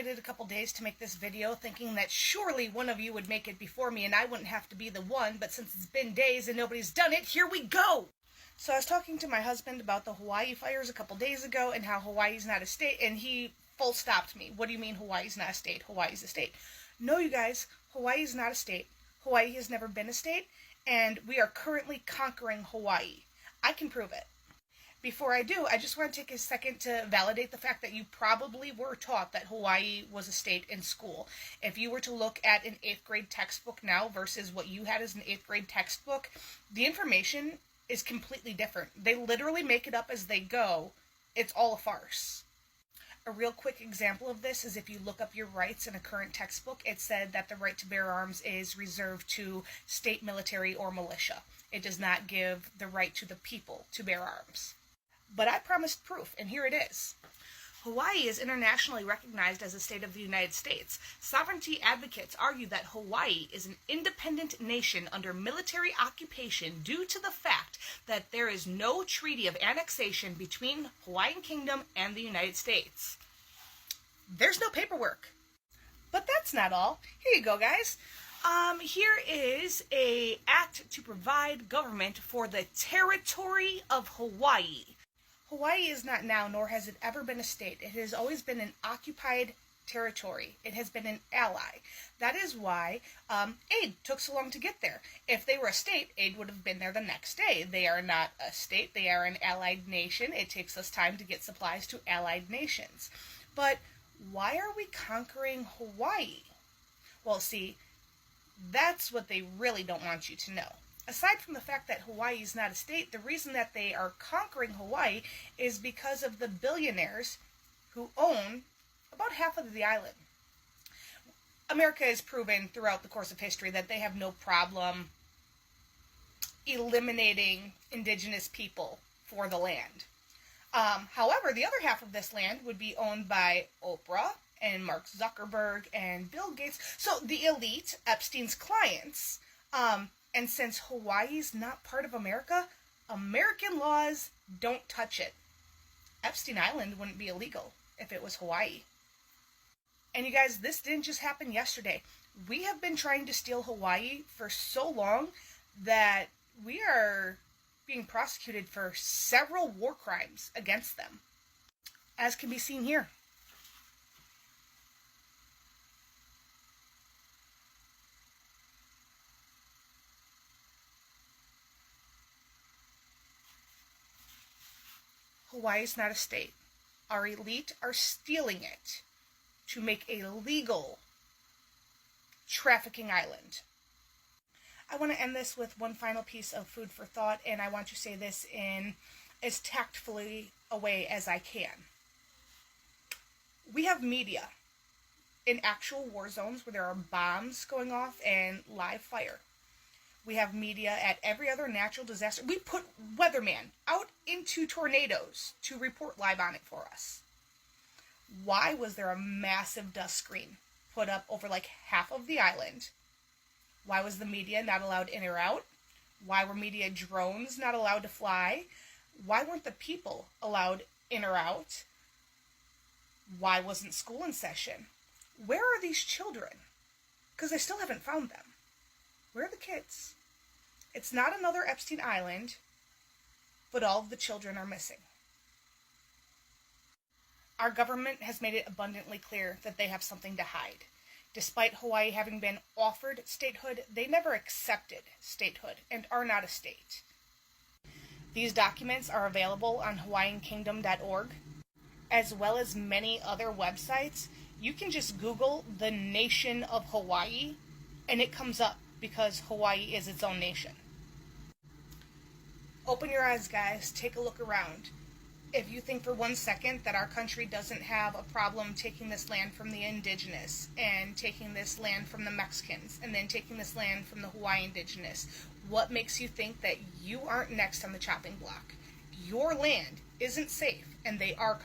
waited a couple days to make this video, thinking that surely one of you would make it before me and I wouldn't have to be the one, but since it's been days and nobody's done it, here we go! So I was talking to my husband about the Hawaii fires a couple days ago and how Hawaii's not a state, and he full stopped me. What do you mean Hawaii's not a state? Hawaii's a state. No, you guys, Hawaii's not a state. Hawaii has never been a state, and we are currently conquering Hawaii. I can prove it. Before I do, I just want to take a second to validate the fact that you probably were taught that Hawaii was a state in school. If you were to look at an 8th grade textbook now versus what you had as an 8th grade textbook, the information is completely different. They literally make it up as they go. It's all a farce. A real quick example of this is if you look up your rights in a current textbook, it said that the right to bear arms is reserved to state military or militia. It does not give the right to the people to bear arms. But I promised proof, and here it is. Hawaii is internationally recognized as a state of the United States. Sovereignty advocates argue that Hawaii is an independent nation under military occupation due to the fact that there is no treaty of annexation between Hawaiian Kingdom and the United States. There's no paperwork. But that's not all. Here you go, guys. Here is an act to provide government for the territory of Hawaii. Hawaii is not now, nor has it ever been a state. It has always been an occupied territory. It has been an ally. That is why aid took so long to get there. If they were a state, aid would have been there the next day. They are not a state. They are an allied nation. It takes us time to get supplies to allied nations. But why are we conquering Hawaii? Well, see, that's what they really don't want you to know. Aside from the fact that Hawaii is not a state, the reason that they are conquering Hawaii is because of the billionaires who own about half of the island. America has proven throughout the course of history that they have no problem eliminating indigenous people for the land. However, the other half of this land would be owned by Oprah and Mark Zuckerberg and Bill Gates. So the elite, Epstein's clients, and since Hawaii's not part of America, American laws don't touch it. Epstein Island wouldn't be illegal if it was Hawaii. And you guys, this didn't just happen yesterday. We have been trying to steal Hawaii for so long that we are being prosecuted for several war crimes against them, as can be seen here. Hawaii is not a state. Our elite are stealing it to make a legal trafficking island. I want to end this with one final piece of food for thought, and I want to say this in as tactfully a way as I can. We have media in actual war zones where there are bombs going off and live fire. We have media at every other natural disaster. We put weatherman out into tornadoes to report live on it for us. Why was there a massive dust screen put up over like half of the island? Why was the media not allowed in or out? Why were media drones not allowed to fly? Why weren't the people allowed in or out? Why wasn't school in session? Where are these children? Because I still haven't found them. Where are the kids? It's not another Epstein Island, but all of the children are missing. Our government has made it abundantly clear that they have something to hide. Despite Hawaii having been offered statehood, they never accepted statehood and are not a state. These documents are available on hawaiiankingdom.org, as well as many other websites. You can just Google the nation of Hawaii, and it comes up because Hawaii is its own nation. Open your eyes, guys. Take a look around. If you think for 1 second that our country doesn't have a problem taking this land from the indigenous and taking this land from the Mexicans and then taking this land from the Hawaii indigenous, what makes you think that you aren't next on the chopping block? Your land isn't safe, and they are